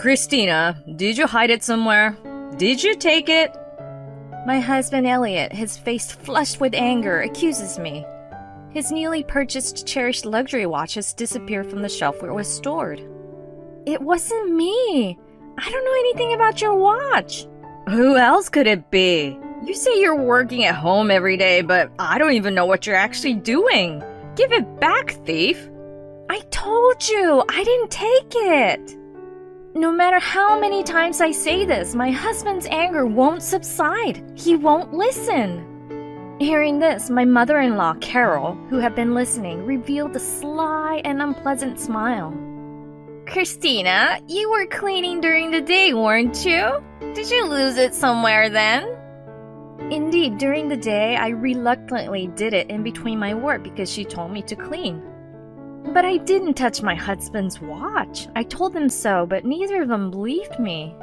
Christina, did you hide it somewhere? Did you take it? My husband Elliot, his face flushed with anger, accuses me. His newly purchased cherished luxury watch has disappeared from the shelf where it was stored. It wasn't me. I don't know anything about your watch. Who else could it be? You say you're working at home every day, but I don't even know what you're actually doing. Give it back, thief. I told you, I didn't take it. No matter how many times I say this, my husband's anger won't subside. He won't listen. Hearing this, my mother-in-law, Carol, who had been listening, revealed a sly and unpleasant smile. Christina, you were cleaning during the day, weren't you? Did you lose it somewhere then? Indeed, during the day, I reluctantly did it in between my work because she told me to clean. But I didn't touch my husband's watch. I told them so, but neither of them believed me.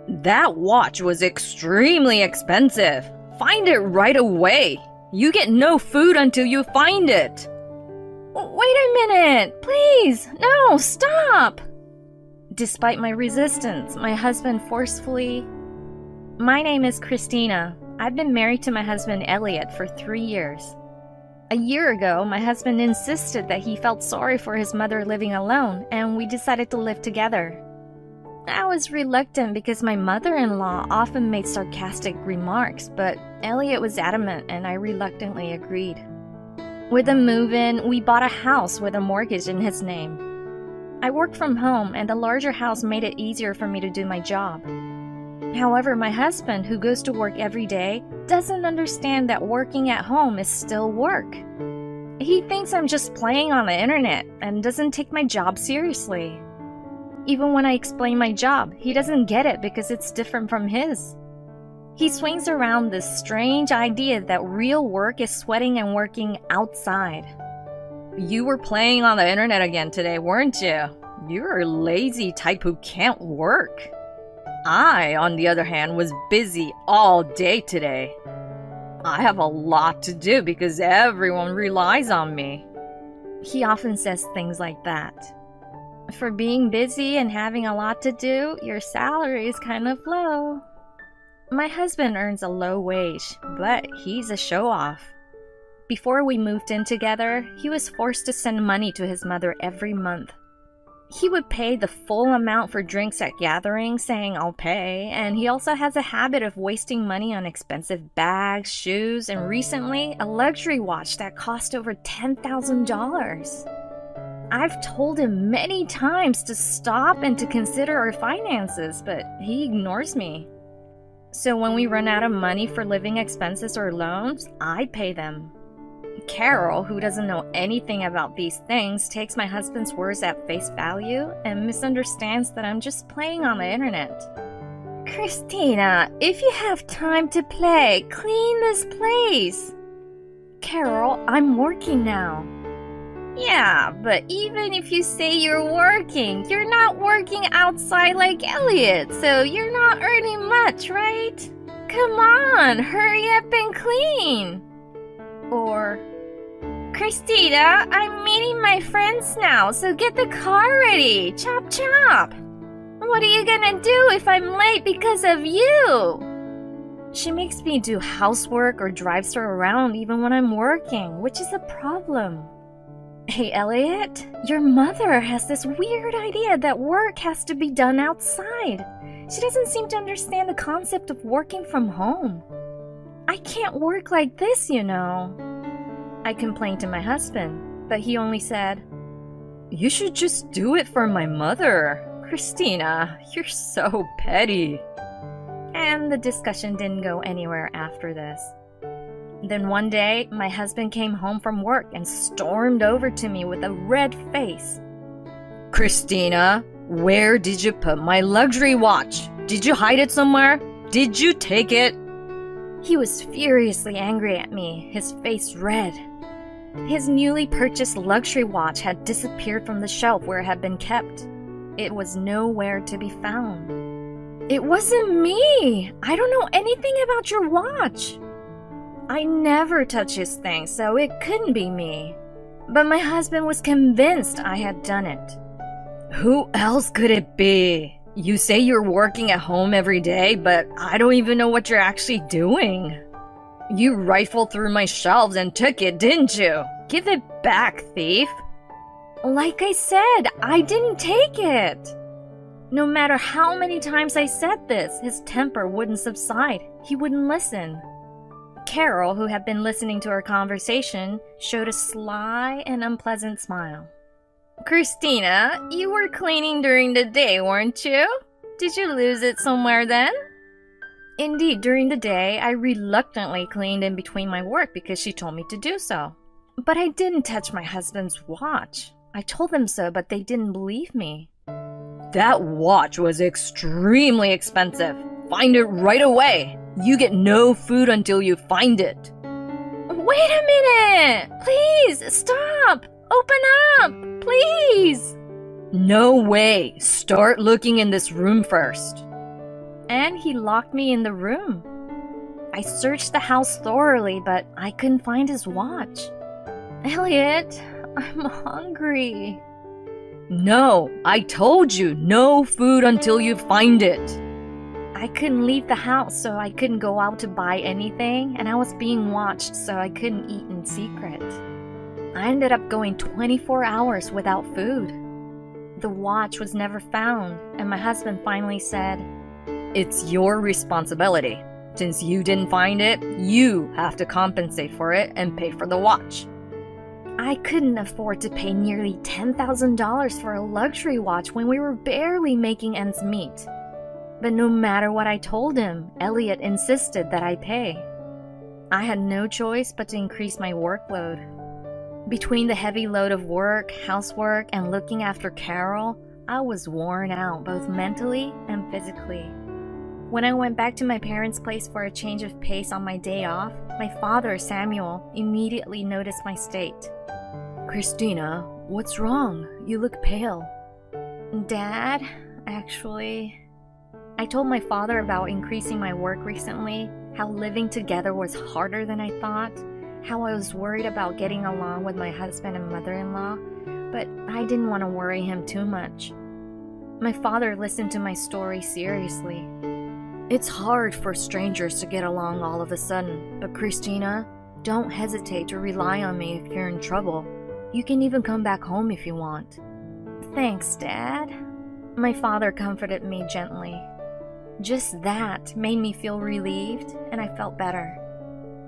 That watch was extremely expensive. Find it right away. You get no food until you find it. Wait a minute, please. No, stop. Despite my resistance, my husband forcefully... My name is Christina. I've been married to my husband Elliot for 3 years. A year ago, my husband insisted that he felt sorry for his mother living alone, and we decided to live together. I was reluctant because my mother-in-law often made sarcastic remarks, but Elliot was adamant and I reluctantly agreed. With the move-in, we bought a house with a mortgage in his name. I worked from home, and the larger house made it easier for me to do my job. However, my husband, who goes to work every day, doesn't understand that working at home is still work. He thinks I'm just playing on the internet and doesn't take my job seriously. Even when I explain my job, he doesn't get it because it's different from his. He swings around this strange idea that real work is sweating and working outside. You were playing on the internet again today, weren't you? You're a lazy type who can't work. I, on the other hand, was busy all day today. I have a lot to do because everyone relies on me. He often says things like that. For being busy and having a lot to do, your salary is kind of low. My husband earns a low wage, but he's a show-off. Before we moved in together, he was forced to send money to his mother every month. He would pay the full amount for drinks at gatherings, saying, "I'll pay," and he also has a habit of wasting money on expensive bags, shoes, and recently, a luxury watch that cost over $10,000. I've told him many times to stop and to consider our finances, but he ignores me. So when we run out of money for living expenses or loans, I pay them. Carol, who doesn't know anything about these things, takes my husband's words at face value and misunderstands that I'm just playing on the internet. Christina, if you have time to play, clean this place. Carol, I'm working now. Yeah, but even if you say you're working, you're not working outside like Elliot, so you're not earning much, right? Come on, hurry up and clean. Or, Christina, I'm meeting my friends now, so get the car ready. Chop chop. What are you gonna do if I'm late because of you? She makes me do housework or drives her around even when I'm working, which is a problem. Hey, Elliot, your mother has this weird idea that work has to be done outside. She doesn't seem to understand the concept of working from home. I can't work like this, you know. I complained to my husband, but he only said, You should just do it for my mother. Christina, you're so petty. And the discussion didn't go anywhere after this. Then one day, my husband came home from work and stormed over to me with a red face. Christina, where did you put my luxury watch? Did you hide it somewhere? Did you take it? He was furiously angry at me, his face red. His newly purchased luxury watch had disappeared from the shelf where it had been kept. It was nowhere to be found. It wasn't me! I don't know anything about your watch! I never touch his things, so it couldn't be me. But my husband was convinced I had done it. Who else could it be? You say you're working at home every day, but I don't even know what you're actually doing. You rifled through my shelves and took it, didn't you? Give it back, thief. Like I said, I didn't take it. No matter how many times I said this, his temper wouldn't subside. He wouldn't listen. Carol, who had been listening to our conversation, showed a sly and unpleasant smile. Christina, you were cleaning during the day, weren't you? Did you lose it somewhere then? Indeed, during the day, I reluctantly cleaned in between my work because she told me to do so. But I didn't touch my husband's watch. I told them so, but they didn't believe me. That watch was extremely expensive. Find it right away. You get no food until you find it. Wait a minute! Please, stop! Open up! Please! No way. Start looking in this room first. And he locked me in the room. I searched the house thoroughly, but I couldn't find his watch. Elliot, I'm hungry. No, I told you, no food until you find it. I couldn't leave the house, so I couldn't go out to buy anything, and I was being watched, so I couldn't eat in secret. I ended up going 24 hours without food. The watch was never found, and my husband finally said, "It's your responsibility. Since you didn't find it, you have to compensate for it and pay for the watch." I couldn't afford to pay nearly $10,000 for a luxury watch when we were barely making ends meet. But no matter what I told him, Elliot insisted that I pay. I had no choice but to increase my workload. Between the heavy load of work, housework, and looking after Carol, I was worn out both mentally and physically. When I went back to my parents' place for a change of pace on my day off, my father, Samuel, immediately noticed my state. "Christina, what's wrong? You look pale." Dad, actually... I told my father about increasing my work recently, how living together was harder than I thought, how I was worried about getting along with my husband and mother-in-law, but I didn't want to worry him too much. My father listened to my story seriously. "It's hard for strangers to get along all of a sudden, but Christina, don't hesitate to rely on me if you're in trouble. You can even come back home if you want." Thanks, Dad. My father comforted me gently. Just that made me feel relieved, and I felt better.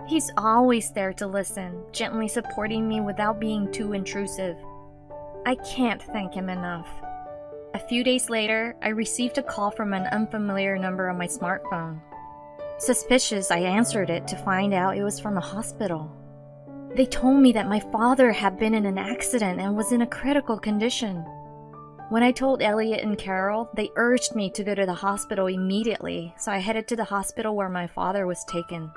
He's always there to listen, gently supporting me without being too intrusive. I can't thank him enough. A few days later, I received a call from an unfamiliar number on my smartphone. Suspicious, I answered it to find out it was from a hospital. They told me that my father had been in an accident and was in a critical condition. When I told Elliot and Carol, they urged me to go to the hospital immediately, so I headed to the hospital where my father was taken.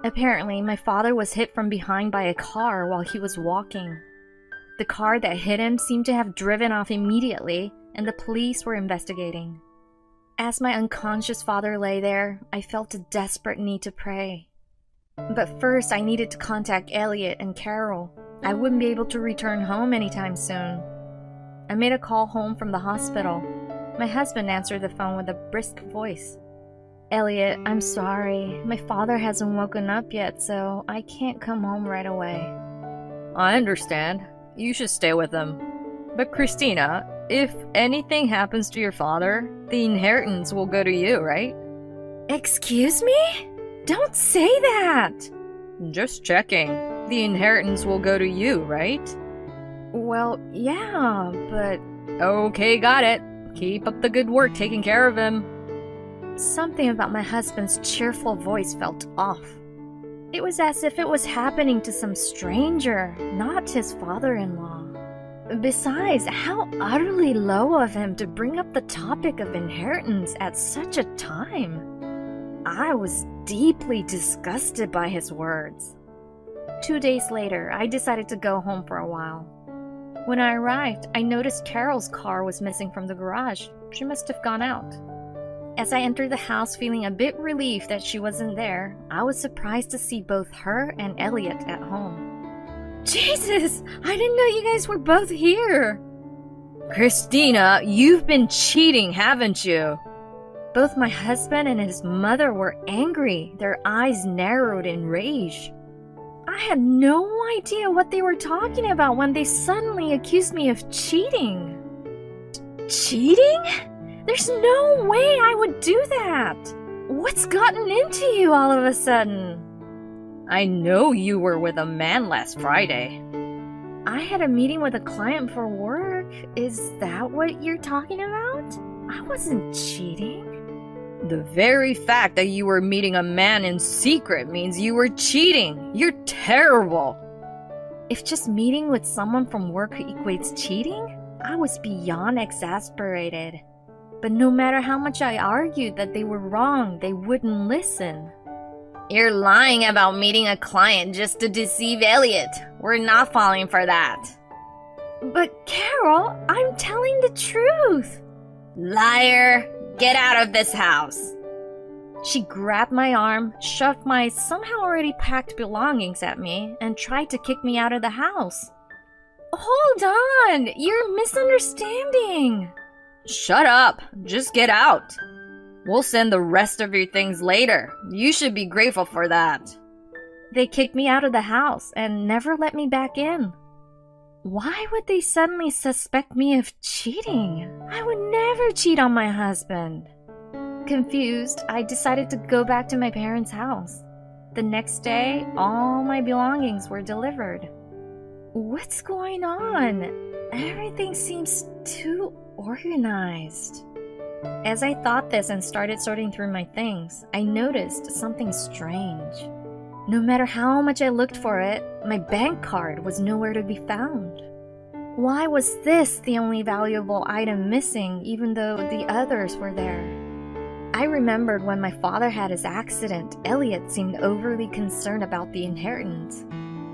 Apparently, my father was hit from behind by a car while he was walking. The car that hit him seemed to have driven off immediately, and the police were investigating. As my unconscious father lay there, I felt a desperate need to pray. But first, I needed to contact Elliot and Carol. I wouldn't be able to return home anytime soon. I made a call home from the hospital. My husband answered the phone with a brisk voice. "Elliot, I'm sorry. My father hasn't woken up yet, so I can't come home right away." "I understand. You should stay with him. But Christina, if anything happens to your father, the inheritance will go to you, right?" Excuse me? Don't say that! Just checking. The inheritance will go to you, right? Well, yeah, but... Okay, got it. Keep up the good work taking care of him. Something about my husband's cheerful voice felt off. It was as if it was happening to some stranger, not his father-in-law. Besides, how utterly low of him to bring up the topic of inheritance at such a time. I was deeply disgusted by his words. 2 days later, I decided to go home for a while. When I arrived, I noticed Carol's car was missing from the garage. She must have gone out. As I entered the house feeling a bit relieved that she wasn't there, I was surprised to see both her and Elliot at home. Jesus! I didn't know you guys were both here! Christina, you've been cheating, haven't you? Both my husband and his mother were angry, their eyes narrowed in rage. I had no idea what they were talking about when they suddenly accused me of cheating. Cheating? There's no way I would do that! What's gotten into you all of a sudden? I know you were with a man last Friday. I had a meeting with a client for work. Is that what you're talking about? I wasn't cheating. The very fact that you were meeting a man in secret means you were cheating. You're terrible. If just meeting with someone from work equates cheating, I was beyond exasperated. But no matter how much I argued that they were wrong, they wouldn't listen. You're lying about meeting a client just to deceive Elliot. We're not falling for that. But Carol, I'm telling the truth. Liar! Get out of this house! She grabbed my arm, shoved my somehow already packed belongings at me, and tried to kick me out of the house. Hold on! You're misunderstanding! Shut up! Just get out! We'll send the rest of your things later. You should be grateful for that. They kicked me out of the house and never let me back in. Why would they suddenly suspect me of cheating? I would never cheat on my husband. Confused, I decided to go back to my parents' house. The next day, all my belongings were delivered. What's going on? Everything seems too organized. As I thought this and started sorting through my things, I noticed something strange. No matter how much I looked for it, my bank card was nowhere to be found. Why was this the only valuable item missing even though the others were there? I remembered when my father had his accident, Elliot seemed overly concerned about the inheritance.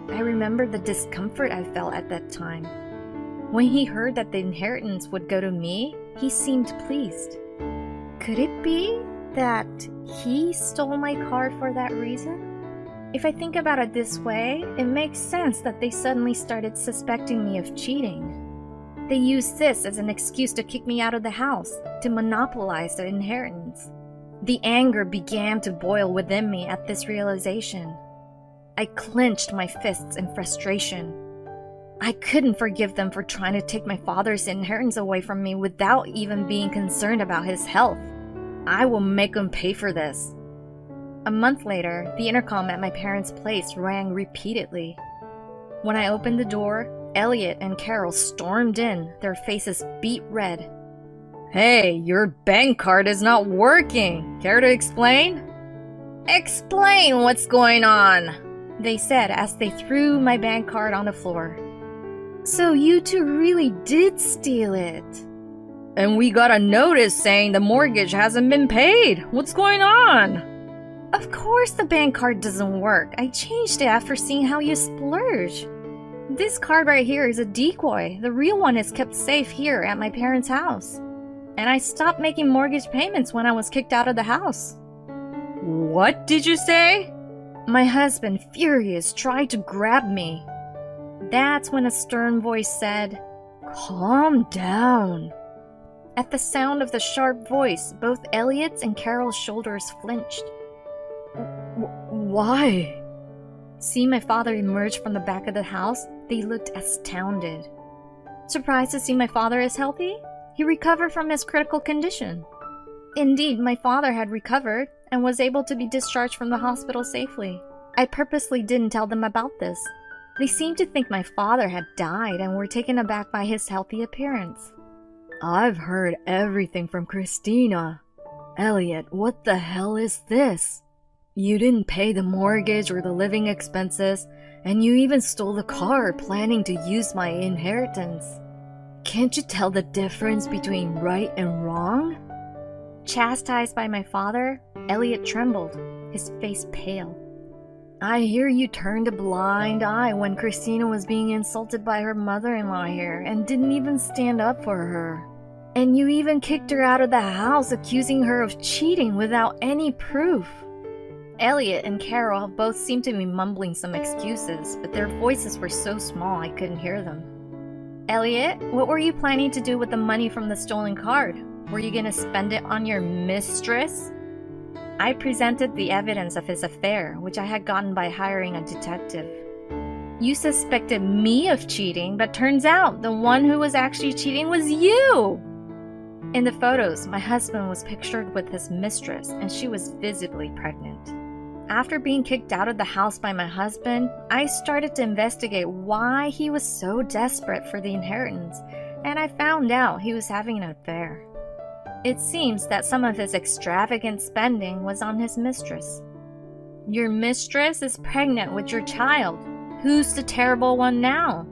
I remembered the discomfort I felt at that time. When he heard that the inheritance would go to me, he seemed pleased. Could it be that he stole my card for that reason? If I think about it this way, it makes sense that they suddenly started suspecting me of cheating. They used this as an excuse to kick me out of the house, to monopolize the inheritance. The anger began to boil within me at this realization. I clenched my fists in frustration. I couldn't forgive them for trying to take my father's inheritance away from me without even being concerned about his health. I will make them pay for this. A month later, the intercom at my parents' place rang repeatedly. When I opened the door, Elliot and Carol stormed in, their faces beet red. Hey, your bank card is not working. Care to explain? Explain what's going on, they said as they threw my bank card on the floor. So you two really did steal it. And we got a notice saying the mortgage hasn't been paid. What's going on? Of course the bank card doesn't work. I changed it after seeing how you splurge. This card right here is a decoy. The real one is kept safe here at my parents' house. And I stopped making mortgage payments when I was kicked out of the house. What did you say? My husband, furious, tried to grab me. That's when a stern voice said, "Calm down." At the sound of the sharp voice, both Elliot's and Carol's shoulders flinched. Why? Seeing my father emerge from the back of the house, they looked astounded. Surprised to see my father is healthy? He recovered from his critical condition. Indeed, my father had recovered and was able to be discharged from the hospital safely. I purposely didn't tell them about this. They seemed to think my father had died and were taken aback by his healthy appearance. I've heard everything from Christina. Elliot, what the hell is this? You didn't pay the mortgage or the living expenses, and you even stole the car planning to use my inheritance. Can't you tell the difference between right and wrong? Chastised by my father, Elliot trembled, his face pale. I hear you turned a blind eye when Christina was being insulted by her mother-in-law here and didn't even stand up for her. And you even kicked her out of the house, accusing her of cheating without any proof. Elliot and Carol both seemed to be mumbling some excuses, but their voices were so small I couldn't hear them. Elliot, what were you planning to do with the money from the stolen card? Were you gonna spend it on your mistress? I presented the evidence of his affair, which I had gotten by hiring a detective. You suspected me of cheating, but turns out the one who was actually cheating was you! In the photos, my husband was pictured with his mistress, and she was visibly pregnant. After being kicked out of the house by my husband, I started to investigate why he was so desperate for the inheritance, and I found out he was having an affair. It seems that some of his extravagant spending was on his mistress. Your mistress is pregnant with your child. Who's the terrible one now?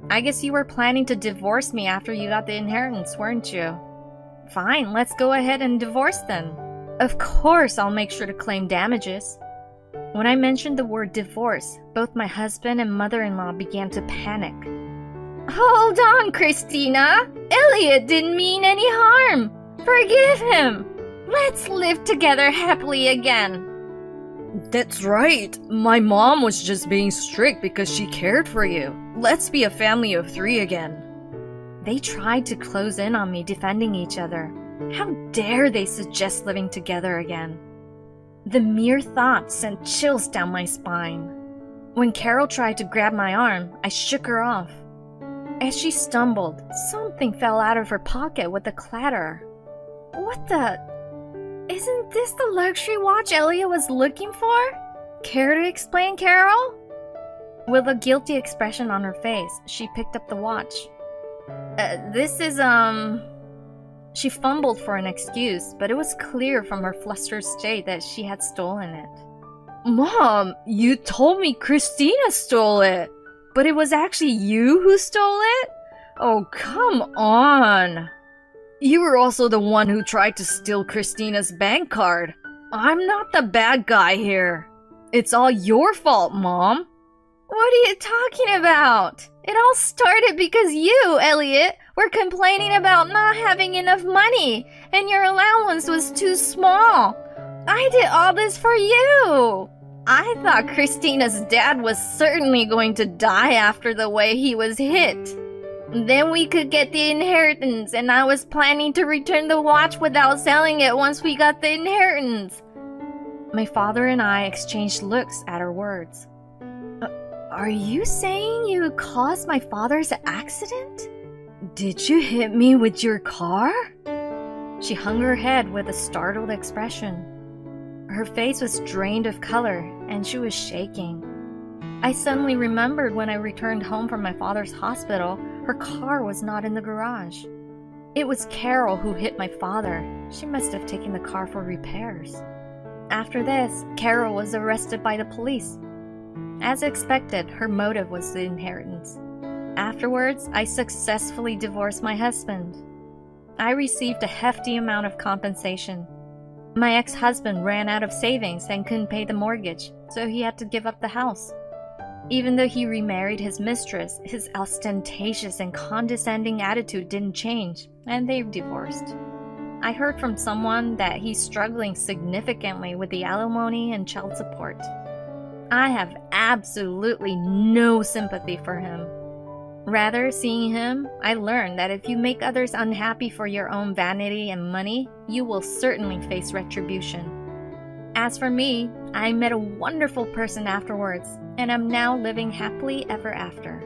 I guess you were planning to divorce me after you got the inheritance, weren't you? Fine, let's go ahead and divorce then. Of course I'll make sure to claim damages. When I mentioned the word divorce, both my husband and mother-in-law began to panic. Hold on, Christina! Elliot didn't mean any harm! Forgive him! Let's live together happily again! That's right. My mom was just being strict because she cared for you. Let's be a family of 3 again. They tried to close in on me, defending each other. How dare they suggest living together again? The mere thought sent chills down my spine. When Carol tried to grab my arm, I shook her off. As she stumbled, something fell out of her pocket with a clatter. What the? Isn't this the luxury watch Elliot was looking for? Care to explain, Carol? With a guilty expression on her face, she picked up the watch. This is, She fumbled for an excuse, but it was clear from her flustered state that she had stolen it. Mom, you told me Christina stole it, but it was actually you who stole it? Oh, come on. You were also the one who tried to steal Christina's bank card. I'm not the bad guy here. It's all your fault, Mom. What are you talking about? It all started because you, Elliot, were complaining about not having enough money, and your allowance was too small. I did all this for you. I thought Christina's dad was certainly going to die after the way he was hit. Then we could get the inheritance, and I was planning to return the watch without selling it once we got the inheritance. My father and I exchanged looks at her words. Are you saying you caused my father's accident? Did you hit me with your car? She hung her head with a startled expression. Her face was drained of color, and she was shaking. I suddenly remembered when I returned home from my father's hospital, her car was not in the garage. It was Carol who hit my father. She must have taken the car for repairs. After this, Carol was arrested by the police. As expected, her motive was the inheritance. Afterwards, I successfully divorced my husband. I received a hefty amount of compensation. My ex-husband ran out of savings and couldn't pay the mortgage, so he had to give up the house. Even though he remarried his mistress, his ostentatious and condescending attitude didn't change, and they've divorced. I heard from someone that he's struggling significantly with the alimony and child support. I have absolutely no sympathy for him. Rather, seeing him, I learned that if you make others unhappy for your own vanity and money, you will certainly face retribution. As for me, I met a wonderful person afterwards, and am now living happily ever after.